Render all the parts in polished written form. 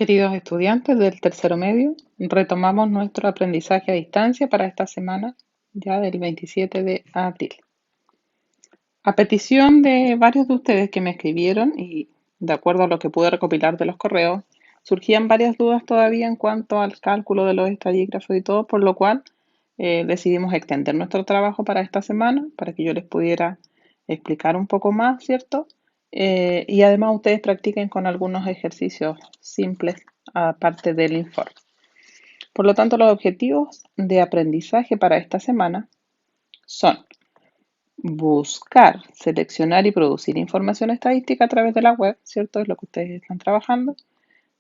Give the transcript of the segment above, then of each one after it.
Queridos estudiantes del tercero medio, retomamos nuestro aprendizaje a distancia para esta semana, ya del 27 de abril. A petición de varios de ustedes que me escribieron y de acuerdo a lo que pude recopilar de los correos, surgían varias dudas todavía en cuanto al cálculo de los estadígrafos y todo, por lo cual decidimos extender nuestro trabajo para esta semana, para que yo les pudiera explicar un poco más, ¿cierto? Y además ustedes practiquen con algunos ejercicios simples aparte del informe. Por lo tanto, los objetivos de aprendizaje para esta semana son buscar, seleccionar y producir información estadística a través de la web, ¿cierto? Es lo que ustedes están trabajando.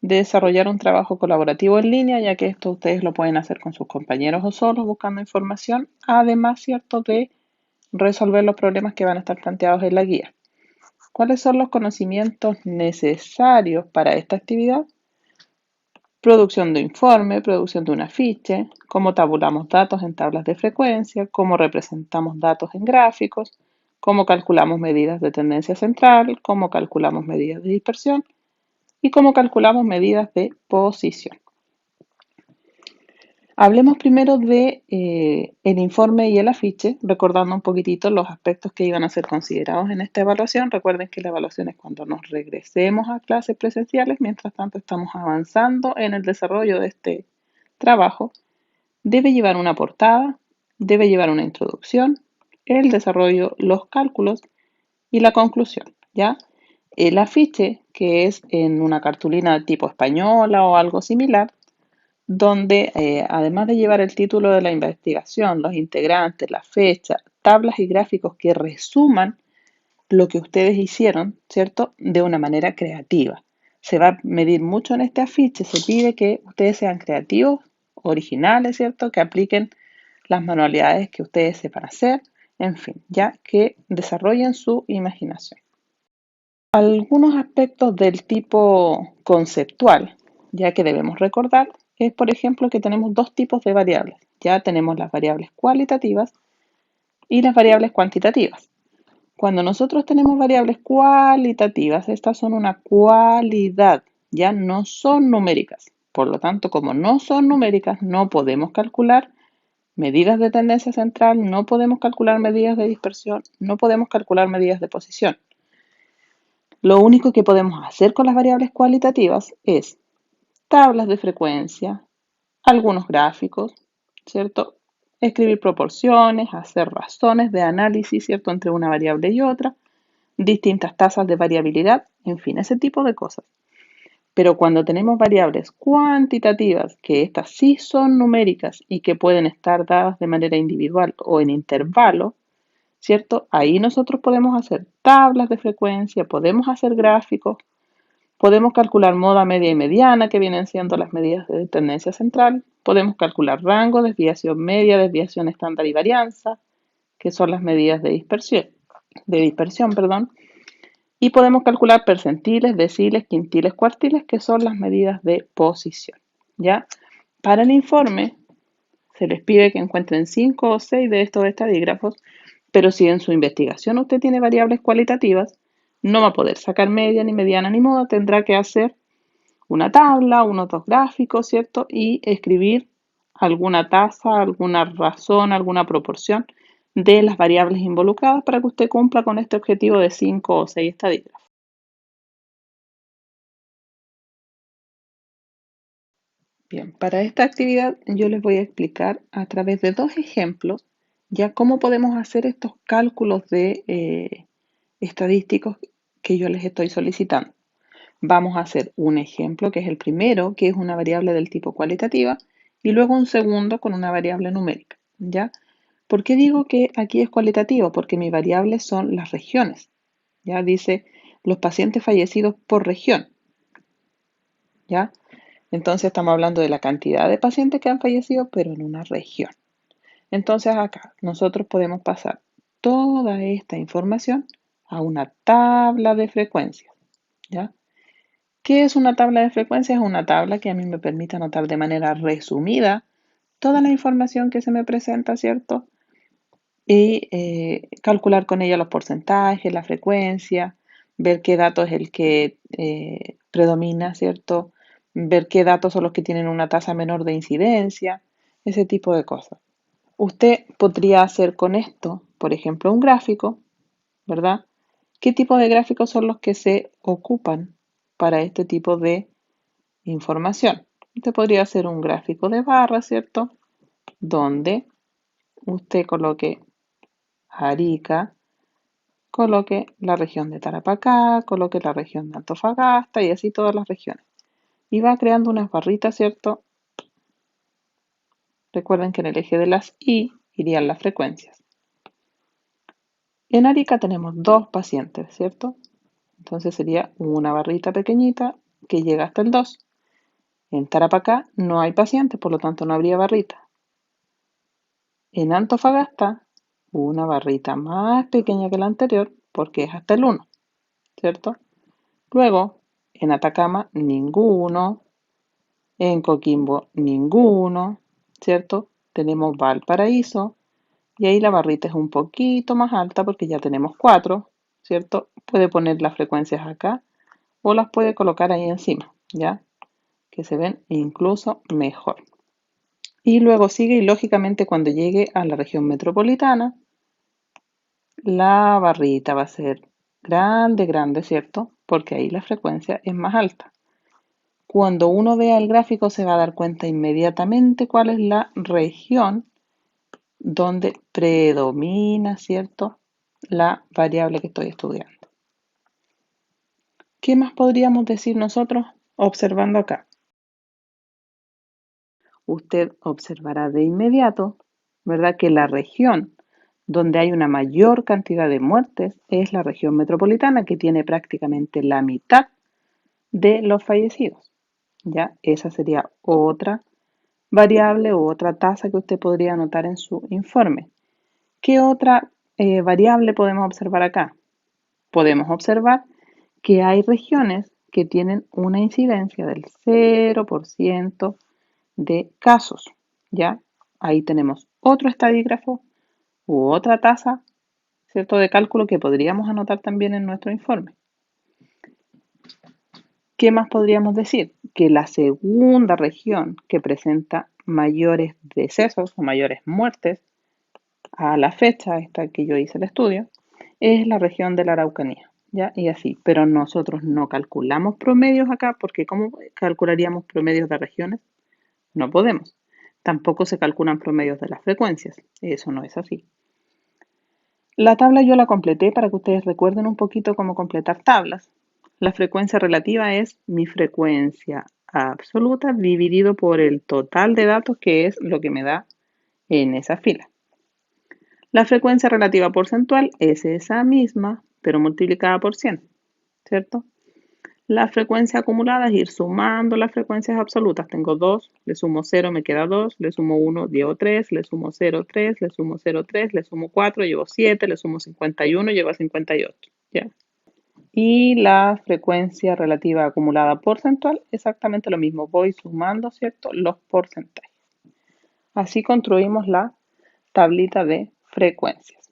Desarrollar un trabajo colaborativo en línea, ya que esto ustedes lo pueden hacer con sus compañeros o solos buscando información, además, ¿cierto?, de resolver los problemas que van a estar planteados en la guía. ¿Cuáles son los conocimientos necesarios para esta actividad? Producción de informe, producción de un afiche, cómo tabulamos datos en tablas de frecuencia, cómo representamos datos en gráficos, cómo calculamos medidas de tendencia central, cómo calculamos medidas de dispersión y cómo calculamos medidas de posición. Hablemos primero de el informe y el afiche, recordando un poquitito los aspectos que iban a ser considerados en esta evaluación. Recuerden que la evaluación es cuando nos regresemos a clases presenciales, mientras tanto estamos avanzando en el desarrollo de este trabajo. Debe llevar una portada, debe llevar una introducción, el desarrollo, los cálculos y la conclusión, ¿ya? El afiche, que es en una cartulina tipo española o algo similar, donde además de llevar el título de la investigación, los integrantes, la fecha, tablas y gráficos que resuman lo que ustedes hicieron, ¿cierto? De una manera creativa. Se va a medir mucho en este afiche, se pide que ustedes sean creativos, originales, ¿cierto? Que apliquen las manualidades que ustedes sepan hacer, en fin, ya que desarrollen su imaginación. Algunos aspectos del tipo conceptual, ya que debemos recordar, es por ejemplo que tenemos dos tipos de variables. Ya tenemos las variables cualitativas y las variables cuantitativas. Cuando nosotros tenemos variables cualitativas, estas son una cualidad, ya no son numéricas. Por lo tanto, como no son numéricas, no podemos calcular medidas de tendencia central, no podemos calcular medidas de dispersión, no podemos calcular medidas de posición. Lo único que podemos hacer con las variables cualitativas es tablas de frecuencia, algunos gráficos, ¿cierto? Escribir proporciones, hacer razones de análisis, ¿cierto?, entre una variable y otra, distintas tasas de variabilidad, en fin, ese tipo de cosas. Pero cuando tenemos variables cuantitativas, que estas sí son numéricas y que pueden estar dadas de manera individual o en intervalo, ¿cierto? Ahí nosotros podemos hacer tablas de frecuencia, podemos hacer gráficos, podemos calcular moda media y mediana, que vienen siendo las medidas de tendencia central, podemos calcular rango, desviación media, desviación estándar y varianza, que son las medidas de dispersión, perdón. Y podemos calcular percentiles, deciles, quintiles, cuartiles, que son las medidas de posición, ¿ya? Para el informe se les pide que encuentren 5 o 6 de estos estadígrafos, pero si en su investigación usted tiene variables cualitativas, no va a poder sacar media, ni mediana, ni moda, tendrá que hacer una tabla, unos dos gráficos, ¿cierto? Y escribir alguna tasa, alguna razón, alguna proporción de las variables involucradas para que usted cumpla con este objetivo de 5 o 6 estadígrafos. Bien, para esta actividad yo les voy a explicar a través de dos ejemplos ya cómo podemos hacer estos cálculos de estadísticos que yo les estoy solicitando. Vamos a hacer un ejemplo, que es el primero, que es una variable del tipo cualitativa, y luego un segundo con una variable numérica, ¿ya? ¿Por qué digo que aquí es cualitativo? Porque mi variable son las regiones, ¿ya? Dice los pacientes fallecidos por región, ¿ya? Entonces estamos hablando de la cantidad de pacientes que han fallecido, pero en una región. Entonces acá nosotros podemos pasar toda esta información a una tabla de frecuencias, ¿ya? ¿Qué es una tabla de frecuencias? Es una tabla que a mí me permite anotar de manera resumida toda la información que se me presenta, ¿cierto? Y calcular con ella los porcentajes, la frecuencia, ver qué dato es el que predomina, ¿cierto? ver qué datos son los que tienen una tasa menor de incidencia, ese tipo de cosas. Usted podría hacer con esto, por ejemplo, un gráfico, ¿verdad? ¿Qué tipo de gráficos son los que se ocupan para este tipo de información? Usted podría hacer un gráfico de barras, ¿cierto? Donde usted coloque Arica, coloque la región de Tarapacá, coloque la región de Antofagasta y así todas las regiones. Y va creando unas barritas, ¿cierto? Recuerden que en el eje de las Y irían las frecuencias. En Arica tenemos 2 pacientes, ¿cierto? Entonces sería una barrita pequeñita que llega hasta el 2. En Tarapacá no hay pacientes, por lo tanto no habría barrita. En Antofagasta, una barrita más pequeña que la anterior porque es hasta el 1, ¿cierto? Luego, en Atacama, ninguno. En Coquimbo, ninguno, ¿cierto? Tenemos Valparaíso y ahí la barrita es un poquito más alta porque ya tenemos 4, ¿cierto? Puede poner las frecuencias acá o las puede colocar ahí encima, ¿ya? Que se ven incluso mejor. Y luego sigue y lógicamente cuando llegue a la región metropolitana, la barrita va a ser grande, grande, ¿cierto? Porque ahí la frecuencia es más alta. Cuando uno vea el gráfico se va a dar cuenta inmediatamente cuál es la región donde predomina, ¿cierto?, la variable que estoy estudiando. ¿Qué más podríamos decir nosotros observando acá? Usted observará de inmediato, ¿verdad?, que la región donde hay una mayor cantidad de muertes es la región metropolitana, que tiene prácticamente la mitad de los fallecidos. ¿Ya? Esa sería otra variable u otra tasa que usted podría anotar en su informe. ¿Qué otra variable podemos observar acá? Podemos observar que hay regiones que tienen una incidencia del 0% de casos, ¿ya? Ahí tenemos otro estadígrafo u otra tasa, ¿cierto?, de cálculo que podríamos anotar también en nuestro informe. ¿Qué más podríamos decir? Que la segunda región que presenta mayores decesos o mayores muertes a la fecha esta que yo hice el estudio es la región de la Araucanía, ¿ya? Y así, pero nosotros no calculamos promedios acá porque ¿cómo calcularíamos promedios de regiones? No podemos. Tampoco se calculan promedios de las frecuencias, eso no es así. La tabla yo la completé para que ustedes recuerden un poquito cómo completar tablas. La frecuencia relativa es mi frecuencia absoluta dividido por el total de datos, que es lo que me da en esa fila. La frecuencia relativa porcentual es esa misma, pero multiplicada por 100, ¿cierto? La frecuencia acumulada es ir sumando las frecuencias absolutas. Tengo 2, le sumo 0, me queda 2, le sumo 1, llevo 3, le sumo 0, 3, le sumo 0, 3, le sumo 4, llevo 7, le sumo 51, llevo a 58, ¿ya? Y la frecuencia relativa acumulada porcentual, exactamente lo mismo. Voy sumando, ¿cierto?, los porcentajes. Así construimos la tablita de frecuencias.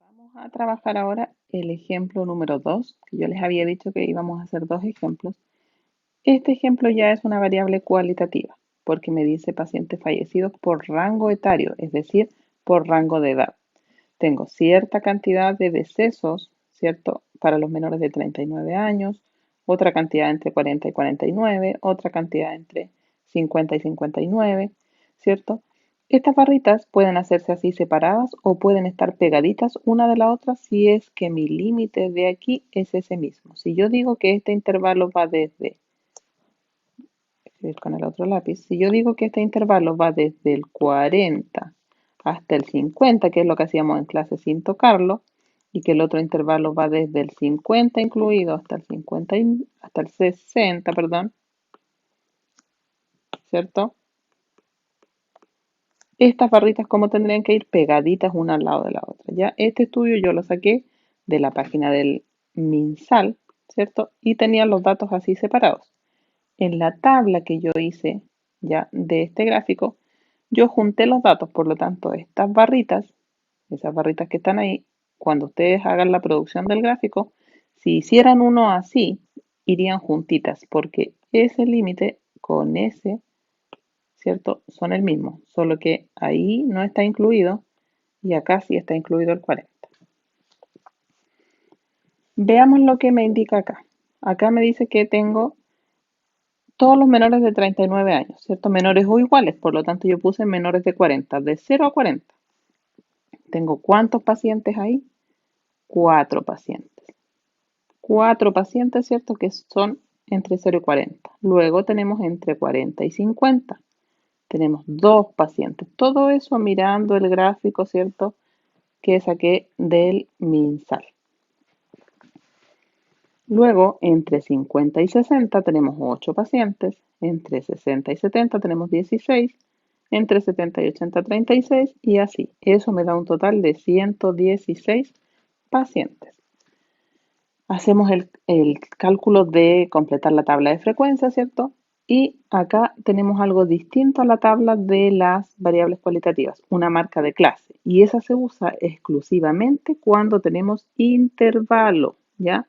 Vamos a trabajar ahora el ejemplo número 2, que yo les había dicho que íbamos a hacer 2 ejemplos. Este ejemplo ya es una variable cualitativa, porque me dice pacientes fallecidos por rango etario, es decir, por rango de edad. Tengo cierta cantidad de decesos, ¿cierto?, para los menores de 39 años, otra cantidad entre 40 y 49, otra cantidad entre 50 y 59, ¿cierto? Estas barritas pueden hacerse así separadas o pueden estar pegaditas una de la otra si es que mi límite de aquí es ese mismo. Si yo digo que este intervalo va desde, con el otro lápiz, si yo digo que este intervalo va desde el 40 hasta el 50, que es lo que hacíamos en clase sin tocarlo, y que el otro intervalo va desde el 50 incluido hasta el 50 hasta el 60, perdón, ¿cierto? Estas barritas como tendrían que ir pegaditas una al lado de la otra, ¿ya? Este estudio yo lo saqué de la página del MinSal, ¿cierto? Y tenía los datos así separados. En la tabla que yo hice ya de este gráfico, yo junté los datos, por lo tanto, estas barritas, esas barritas que están ahí, cuando ustedes hagan la producción del gráfico, si hicieran uno así, irían juntitas porque ese límite con ese, ¿cierto? Son el mismo, solo que ahí no está incluido y acá sí está incluido el 40. Veamos lo que me indica acá. Acá me dice que tengo todos los menores de 39 años, ¿cierto? Menores o iguales, por lo tanto yo puse menores de 40, de 0 a 40. ¿Tengo cuántos pacientes ahí? 4 pacientes. 4 pacientes, ¿cierto? Que son entre 0 y 40. Luego tenemos entre 40 y 50. Tenemos 2 pacientes. Todo eso mirando el gráfico, ¿cierto? Que saqué del MinSal. Luego, entre 50 y 60 tenemos 8 pacientes. Entre 60 y 70 tenemos 16. Entre 70 y 80, 36 y así. Eso me da un total de 116 pacientes. Hacemos el cálculo de completar la tabla de frecuencia, ¿cierto? Y acá tenemos algo distinto a la tabla de las variables cualitativas, una marca de clase. Y esa se usa exclusivamente cuando tenemos intervalo, ¿ya?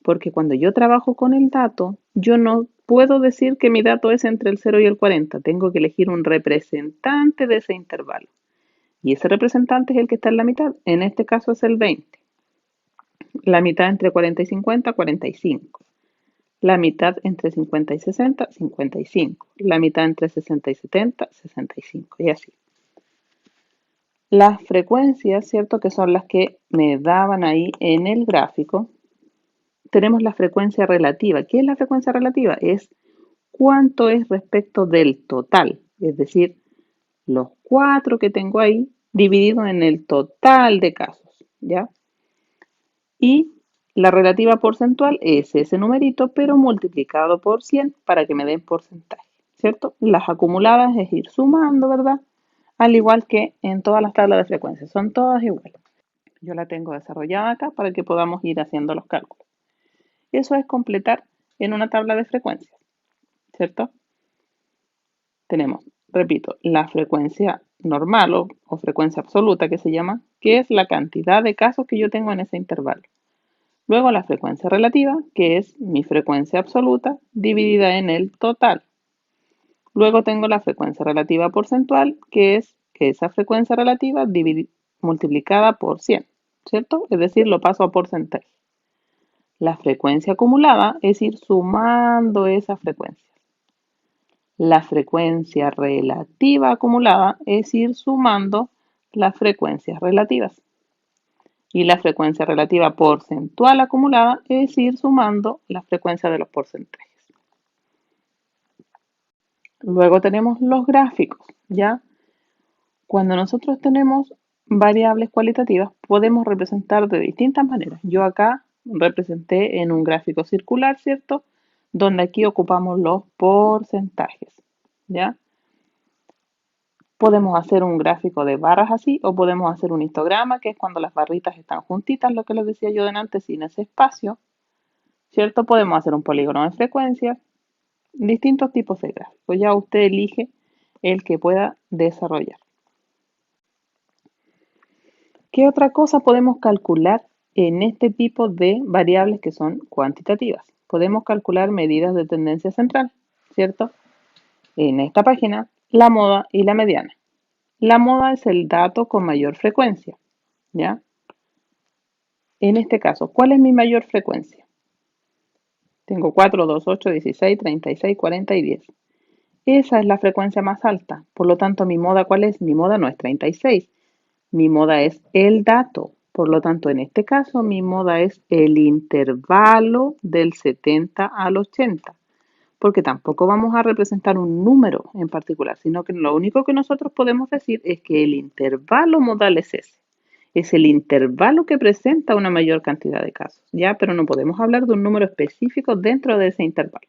Porque cuando yo trabajo con el dato, yo no puedo decir que mi dato es entre el 0 y el 40. Tengo que elegir un representante de ese intervalo. Y ese representante es el que está en la mitad. En este caso es el 20. La mitad entre 40 y 50, 45. La mitad entre 50 y 60, 55. La mitad entre 60 y 70, 65. Y así. Las frecuencias, ¿cierto? Que son las que me daban ahí en el gráfico. Tenemos la frecuencia relativa. ¿Qué es la frecuencia relativa? Es cuánto es respecto del total. Es decir, los 4 que tengo ahí dividido en el total de casos. ¿Ya? Y la relativa porcentual es ese numerito, pero multiplicado por 100 para que me den porcentaje, ¿cierto? Las acumuladas es ir sumando, ¿verdad? Al igual que en todas las tablas de frecuencia, son todas iguales. Yo la tengo desarrollada acá para que podamos ir haciendo los cálculos. Eso es completar en una tabla de frecuencias, ¿cierto? Tenemos, repito, la frecuencia normal o frecuencia absoluta que se llama, que es la cantidad de casos que yo tengo en ese intervalo. Luego la frecuencia relativa, que es mi frecuencia absoluta dividida en el total. Luego tengo la frecuencia relativa porcentual, que es esa frecuencia relativa multiplicada por 100, ¿cierto? Es decir, lo paso a porcentaje. La frecuencia acumulada es ir sumando esa frecuencia. La frecuencia relativa acumulada es ir sumando las frecuencias relativas. Y la frecuencia relativa porcentual acumulada es ir sumando la frecuencia de los porcentajes. Luego tenemos los gráficos, ¿ya? Cuando nosotros tenemos variables cualitativas, podemos representar de distintas maneras. Yo acá representé en un gráfico circular, ¿cierto? Donde aquí ocupamos los porcentajes, ¿ya? Podemos hacer un gráfico de barras así o podemos hacer un histograma, que es cuando las barritas están juntitas, lo que les decía yo delante, sin ese espacio, ¿cierto? Podemos hacer un polígono de frecuencia, distintos tipos de gráficos. Ya usted elige el que pueda desarrollar. ¿Qué otra cosa podemos calcular en este tipo de variables que son cuantitativas? Podemos calcular medidas de tendencia central, ¿cierto? En esta página, la moda y la mediana. La moda es el dato con mayor frecuencia, ¿ya? En este caso, ¿cuál es mi mayor frecuencia? Tengo 4, 2, 8, 16, 36, 40 y 10. Esa es la frecuencia más alta. Por lo tanto, mi moda, ¿cuál es? Mi moda no es 36. Mi moda es el dato. Por lo tanto, en este caso, mi moda es el intervalo del 70 al 80. Porque tampoco vamos a representar un número en particular, sino que lo único que nosotros podemos decir es que el intervalo modal es ese. Es el intervalo que presenta una mayor cantidad de casos, ¿ya? Pero no podemos hablar de un número específico dentro de ese intervalo.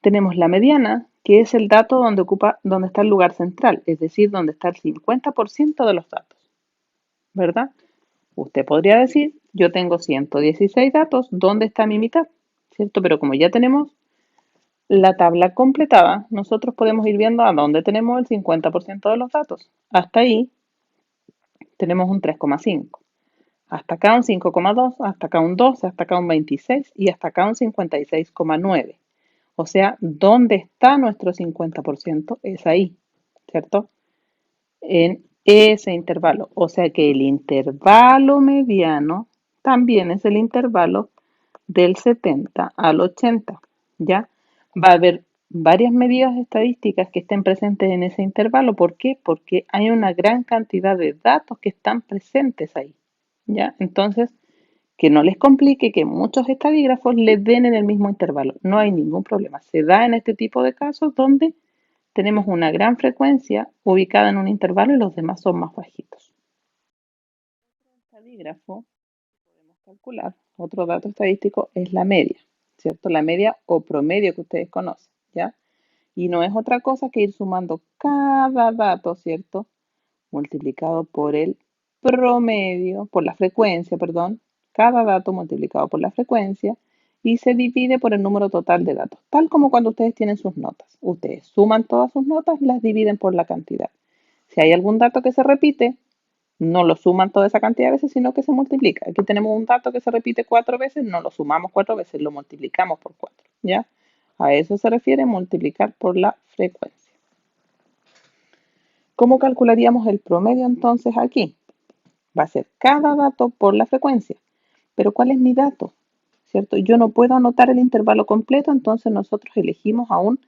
Tenemos la mediana, que es el dato donde está el lugar central, es decir, donde está el 50% de los datos, ¿verdad? Usted podría decir, yo tengo 116 datos, ¿dónde está mi mitad? ¿Cierto? Pero como ya tenemos la tabla completada, nosotros podemos ir viendo a dónde tenemos el 50% de los datos. Hasta ahí tenemos un 3,5. Hasta acá un 5,2, hasta acá un 12, hasta acá un 26 y hasta acá un 56,9. O sea, ¿dónde está nuestro 50%? Es ahí, ¿cierto? En ese intervalo. O sea que el intervalo mediano también es el intervalo del 70 al 80, ¿ya? Va a haber varias medidas estadísticas que estén presentes en ese intervalo. ¿Por qué? Porque hay una gran cantidad de datos que están presentes ahí, ¿ya? Entonces, que no les complique que muchos estadígrafos le den en el mismo intervalo. No hay ningún problema. Se da en este tipo de casos donde tenemos una gran frecuencia ubicada en un intervalo y los demás son más bajitos. Estadígrafo, podemos calcular, otro dato estadístico es la media, ¿cierto? La media o promedio que ustedes conocen, ¿ya? Y no es otra cosa que ir sumando cada dato, ¿cierto? Multiplicado por el promedio, por la frecuencia, perdón, cada dato multiplicado por la frecuencia y se divide por el número total de datos, tal como cuando ustedes tienen sus notas. Ustedes suman todas sus notas y las dividen por la cantidad. Si hay algún dato que se repite, no lo suman toda esa cantidad de veces, sino que se multiplica. Aquí tenemos un dato que se repite 4 veces, no lo sumamos 4 veces, lo multiplicamos por 4, ¿ya? A eso se refiere multiplicar por la frecuencia. ¿Cómo calcularíamos el promedio entonces aquí? Va a ser cada dato por la frecuencia. Pero ¿cuál es mi dato? ¿Cierto? Yo no puedo anotar el intervalo completo, entonces nosotros elegimos a un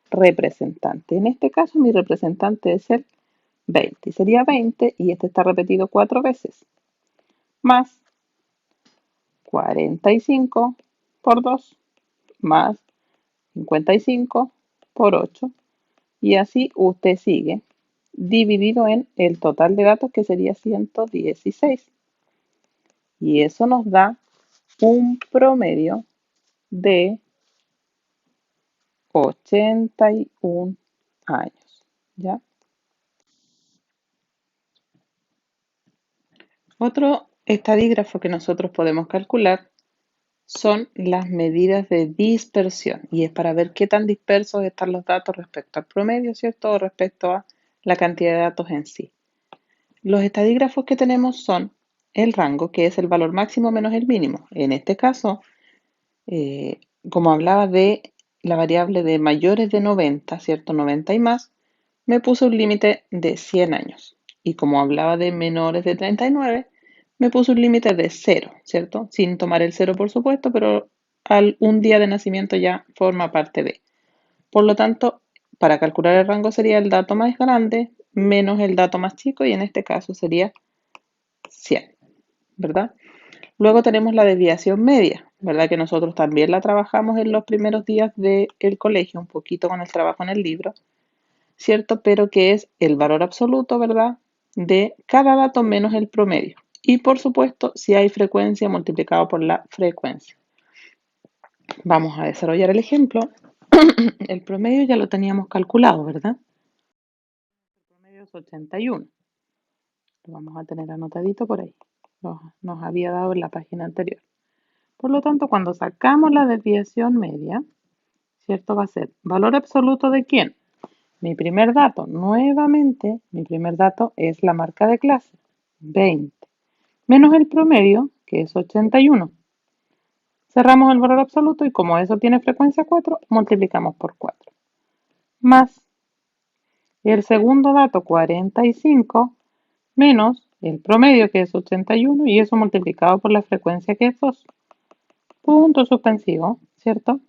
representante. En este caso mi representante es el 20 y sería 20 y este está repetido 4 veces. Más 45 por 2 más 55 por 8 y así usted sigue dividido en el total de datos que sería 116 y eso nos da un promedio de 81 años, ¿ya? Otro estadígrafo que nosotros podemos calcular son las medidas de dispersión y es para ver qué tan dispersos están los datos respecto al promedio, ¿cierto? O respecto a la cantidad de datos en sí. Los estadígrafos que tenemos son el rango, que es el valor máximo menos el mínimo. En este caso, eh, como hablaba de la variable de mayores de 90, ¿cierto? 90 y más, me puse un límite de 100 años. Y como hablaba de menores de 39, me puse un límite de 0, ¿cierto? Sin tomar el 0, por supuesto, pero un día de nacimiento ya forma parte de. Por lo tanto, para calcular el rango sería el dato más grande menos el dato más chico y en este caso sería 100, ¿verdad? Luego tenemos la desviación media, ¿verdad? Que nosotros también la trabajamos en los primeros días del colegio, un poquito con el trabajo en el libro, ¿cierto? Pero que es el valor absoluto, ¿verdad? De cada dato menos el promedio. Y por supuesto, si hay frecuencia multiplicado por la frecuencia. Vamos a desarrollar el ejemplo. El promedio ya lo teníamos calculado, ¿verdad? El promedio es 81. Lo vamos a tener anotadito por ahí. Nos había dado en la página anterior. Por lo tanto, cuando sacamos la desviación media, ¿cierto? Va a ser valor absoluto de quién. Mi primer dato, nuevamente, mi primer dato es la marca de clase, 20, menos el promedio, que es 81. Cerramos el valor absoluto y como eso tiene frecuencia 4, multiplicamos por 4. Más el segundo dato, 45, menos el promedio, que es 81, y eso multiplicado por la frecuencia, que es 2. Punto suspensivo, ¿cierto?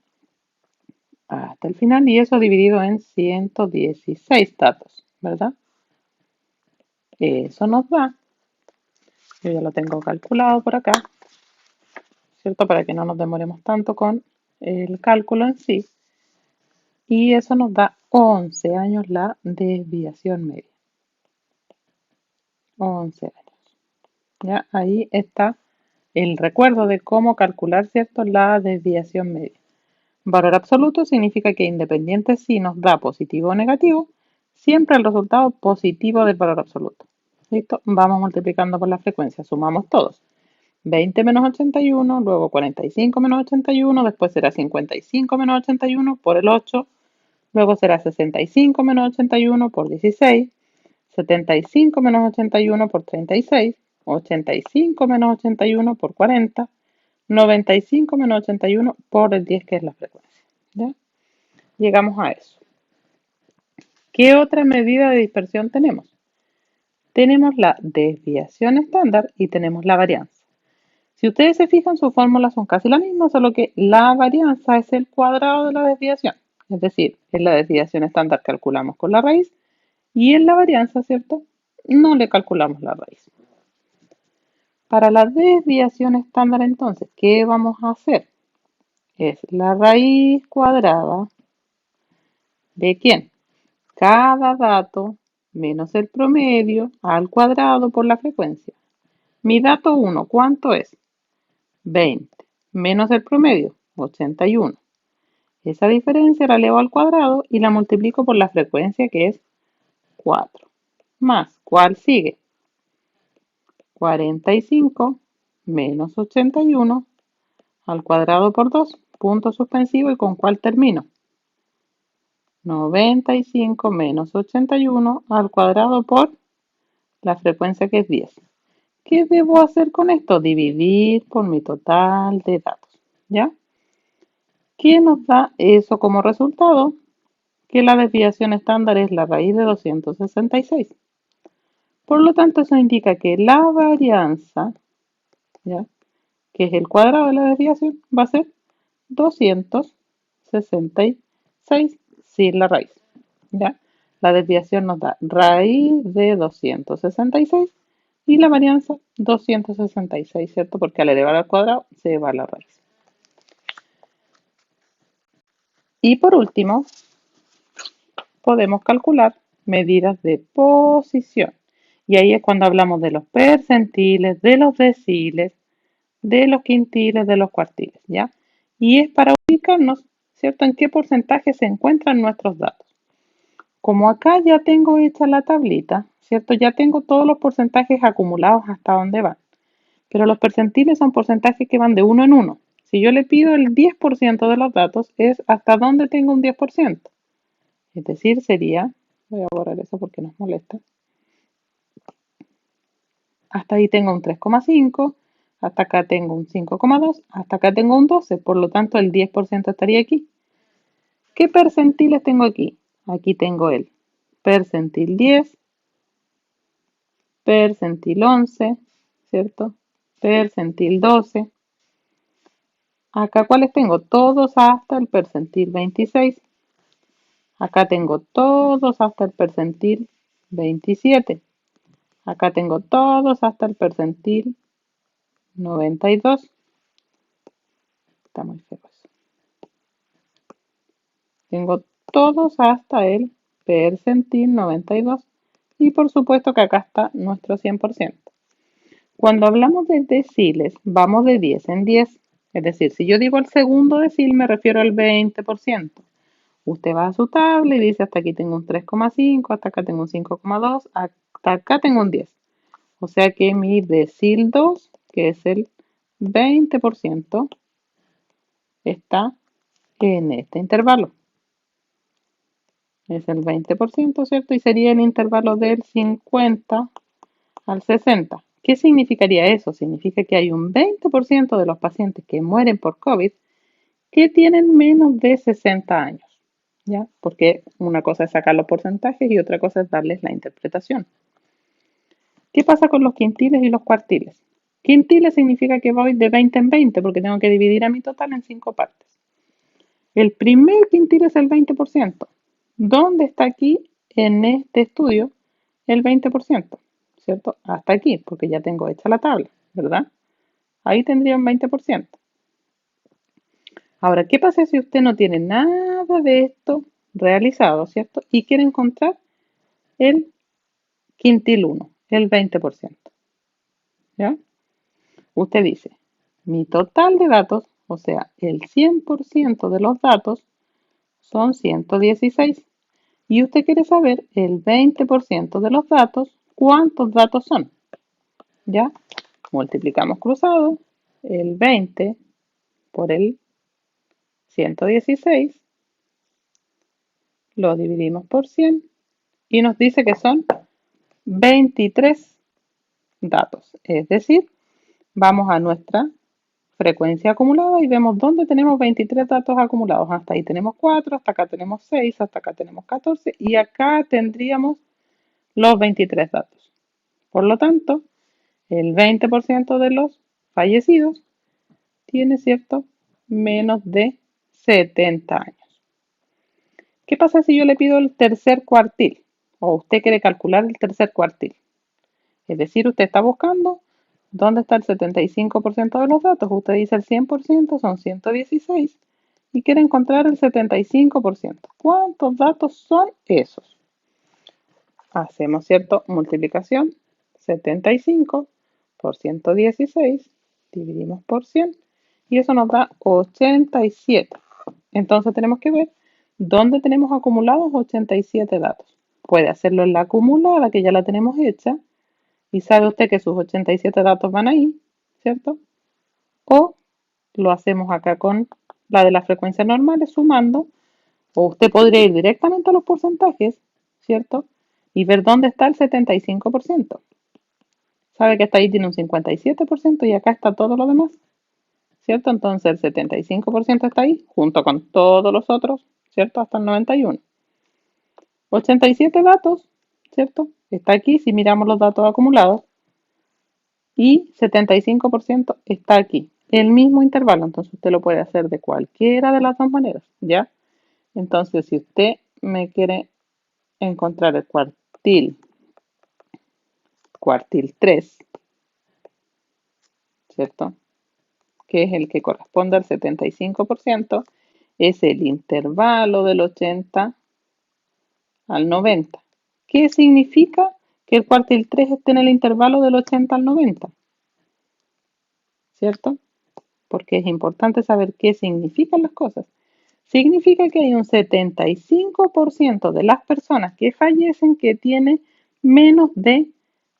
Hasta el final y eso dividido en 116 datos, ¿verdad? Eso nos da, yo ya lo tengo calculado por acá, ¿cierto? Para que no nos demoremos tanto con el cálculo en sí. Y eso nos da 11 años la desviación media. 11 años. ¿Ya? Ahí está el recuerdo de cómo calcular, ¿cierto? La desviación media. Valor absoluto significa que independiente si nos da positivo o negativo, siempre el resultado positivo del valor absoluto. ¿Listo? Vamos multiplicando por la frecuencia, sumamos todos. 20 menos 81, luego 45 menos 81, después será 55 menos 81 por el 8, luego será 65 menos 81 por 16, 75 menos 81 por 36, 85 menos 81 por 40, 95 menos 81 por el 10, que es la frecuencia. ¿Ya? Llegamos a eso. ¿Qué otra medida de dispersión tenemos? Tenemos la desviación estándar y tenemos la varianza. Si ustedes se fijan, sus fórmulas son casi la misma, solo que la varianza es el cuadrado de la desviación. Es decir, en la desviación estándar calculamos con la raíz y en la varianza, ¿cierto? No le calculamos la raíz. Para la desviación estándar, entonces, ¿qué vamos a hacer? Es la raíz cuadrada de ¿quién? Cada dato menos el promedio al cuadrado por la frecuencia. Mi dato 1, ¿cuánto es? 20 menos el promedio, 81. Esa diferencia la elevo al cuadrado y la multiplico por la frecuencia, que es 4. Más, ¿cuál sigue? 45 menos 81 al cuadrado por 2, punto suspensivo, ¿y con cuál termino? 95 menos 81 al cuadrado por la frecuencia, que es 10. ¿Qué debo hacer con esto? Dividir por mi total de datos, ¿ya? ¿Qué nos da eso como resultado? Que la desviación estándar es la raíz de 266. Por lo tanto, eso indica que la varianza, ¿ya?, que es el cuadrado de la desviación, va a ser 266 sin la raíz. ¿Ya? La desviación nos da raíz de 266 y la varianza 266, ¿cierto? Porque al elevar al cuadrado se va la raíz. Y por último, podemos calcular medidas de posición. Y ahí es cuando hablamos de los percentiles, de los deciles, de los quintiles, de los cuartiles, ¿ya? Y es para ubicarnos, ¿cierto?, en qué porcentaje se encuentran nuestros datos. Como acá ya tengo hecha la tablita, ¿cierto? Ya tengo todos los porcentajes acumulados hasta dónde van. Pero los percentiles son porcentajes que van de uno en uno. Si yo le pido el 10% de los datos, es hasta dónde tengo un 10%. Es decir, sería, voy a borrar eso porque nos molesta. Hasta ahí tengo un 3,5, hasta acá tengo un 5,2, hasta acá tengo un 12, por lo tanto el 10% estaría aquí. ¿Qué percentiles tengo aquí? Aquí tengo el percentil 10, percentil 11, ¿cierto? Percentil 12. Acá, ¿cuáles tengo? Todos hasta el percentil 26. Acá tengo todos hasta el percentil 27. Acá tengo todos hasta el percentil 92. Está muy feo eso. Tengo todos hasta el percentil 92. Y por supuesto que acá está nuestro 100%. Cuando hablamos de deciles, vamos de 10 en 10. Es decir, si yo digo el segundo decil, me refiero al 20%. Usted va a su tabla y dice, hasta aquí tengo un 3,5, hasta acá tengo un 5,2, hasta acá tengo un 10. O sea que mi decil 2, que es el 20%, está en este intervalo. Es el 20%, ¿cierto? Y sería el intervalo del 50 al 60. ¿Qué significaría eso? Significa que hay un 20% de los pacientes que mueren por COVID que tienen menos de 60 años, ¿ya? Porque una cosa es sacar los porcentajes y otra cosa es darles la interpretación. ¿Qué pasa con los quintiles y los cuartiles? Quintiles significa que voy de 20 en 20 porque tengo que dividir a mi total en 5 partes. El primer quintil es el 20%. ¿Dónde está aquí en este estudio el 20%? ¿Cierto? Hasta aquí, porque ya tengo hecha la tabla, ¿verdad? Ahí tendría un 20%. Ahora, ¿qué pasa si usted no tiene nada de esto realizado, ¿cierto? Y quiere encontrar el quintil 1, el 20%. ¿Ya? Usted dice, mi total de datos, o sea, el 100% de los datos son 116. Y usted quiere saber el 20% de los datos, ¿cuántos datos son? ¿Ya? Multiplicamos cruzado el 20 por el 116, lo dividimos por 100 y nos dice que son 23 datos. Es decir, vamos a nuestra frecuencia acumulada y vemos dónde tenemos 23 datos acumulados. Hasta ahí tenemos 4, hasta acá tenemos 6, hasta acá tenemos 14 y acá tendríamos los 23 datos. Por lo tanto, el 20% de los fallecidos tiene, ¿cierto?, menos de 70 años. ¿Qué pasa si yo le pido el tercer cuartil? O usted quiere calcular el tercer cuartil. Es decir, usted está buscando dónde está el 75% de los datos. Usted dice el 100%, son 116. Y quiere encontrar el 75%. ¿Cuántos datos son esos? Hacemos, ¿cierto?, multiplicación. 75 por 116, dividimos por 100. Y eso nos da 87. Entonces tenemos que ver dónde tenemos acumulados 87 datos. Puede hacerlo en la acumulada, que ya la tenemos hecha, y sabe usted que sus 87 datos van ahí, ¿cierto? O lo hacemos acá con la de las frecuencias normales, sumando, o usted podría ir directamente a los porcentajes, ¿cierto? Y ver dónde está el 75%. Sabe que hasta ahí tiene un 57% y acá está todo lo demás, ¿cierto? Entonces el 75% está ahí, junto con todos los otros, ¿cierto? Hasta el 91. 87 datos, ¿cierto? Está aquí si miramos los datos acumulados. Y 75% está aquí. El mismo intervalo, entonces usted lo puede hacer de cualquiera de las dos maneras, ¿ya? Entonces, si usted me quiere encontrar el cuartil 3, ¿cierto?, que es el que corresponde al 75%, es el intervalo del 80 al 90. ¿Qué significa que el cuartil 3 esté en el intervalo del 80 al 90? ¿Cierto? Porque es importante saber qué significan las cosas. Significa que hay un 75% de las personas que fallecen que tiene menos de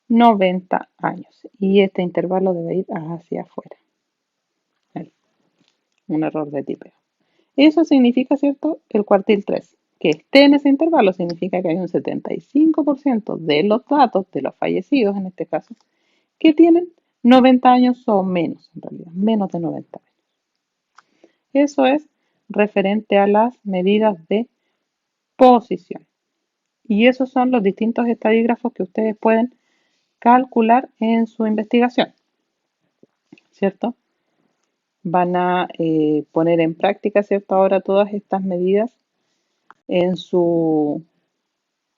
90 años. Y este intervalo debe ir hacia afuera. Ahí, un error de tipeo. Eso significa, ¿cierto?, el cuartil 3. Que esté en ese intervalo significa que hay un 75% de los datos de los fallecidos, en este caso, que tienen 90 años o menos, en realidad, menos de 90 años. Eso es referente a las medidas de posición. Y esos son los distintos estadígrafos que ustedes pueden calcular en su investigación, ¿cierto? Van a poner en práctica, ¿cierto?, ahora todas estas medidas en su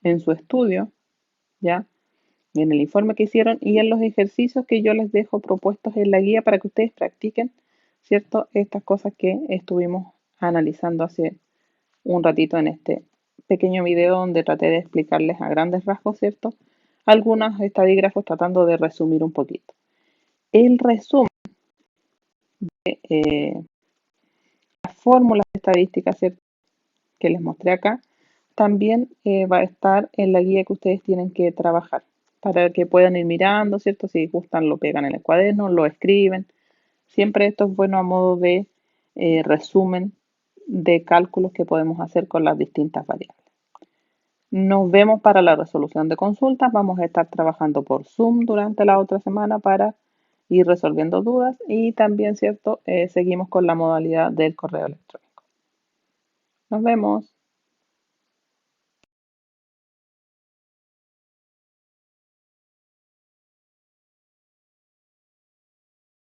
estudio, ¿ya? En el informe que hicieron y en los ejercicios que yo les dejo propuestos en la guía para que ustedes practiquen, ¿cierto?, estas cosas que estuvimos analizando hace un ratito en este pequeño video donde traté de explicarles a grandes rasgos, ¿cierto?, algunos estadígrafos tratando de resumir un poquito. El resumen de las fórmulas estadísticas, ¿cierto?, que les mostré acá, también va a estar en la guía que ustedes tienen que trabajar para que puedan ir mirando, ¿cierto? Si gustan lo pegan en el cuaderno, lo escriben. Siempre esto es bueno a modo de resumen de cálculos que podemos hacer con las distintas variables. Nos vemos para la resolución de consultas. Vamos a estar trabajando por Zoom durante la otra semana para ir resolviendo dudas y también, ¿cierto? Seguimos con la modalidad del correo electrónico. Nos vemos.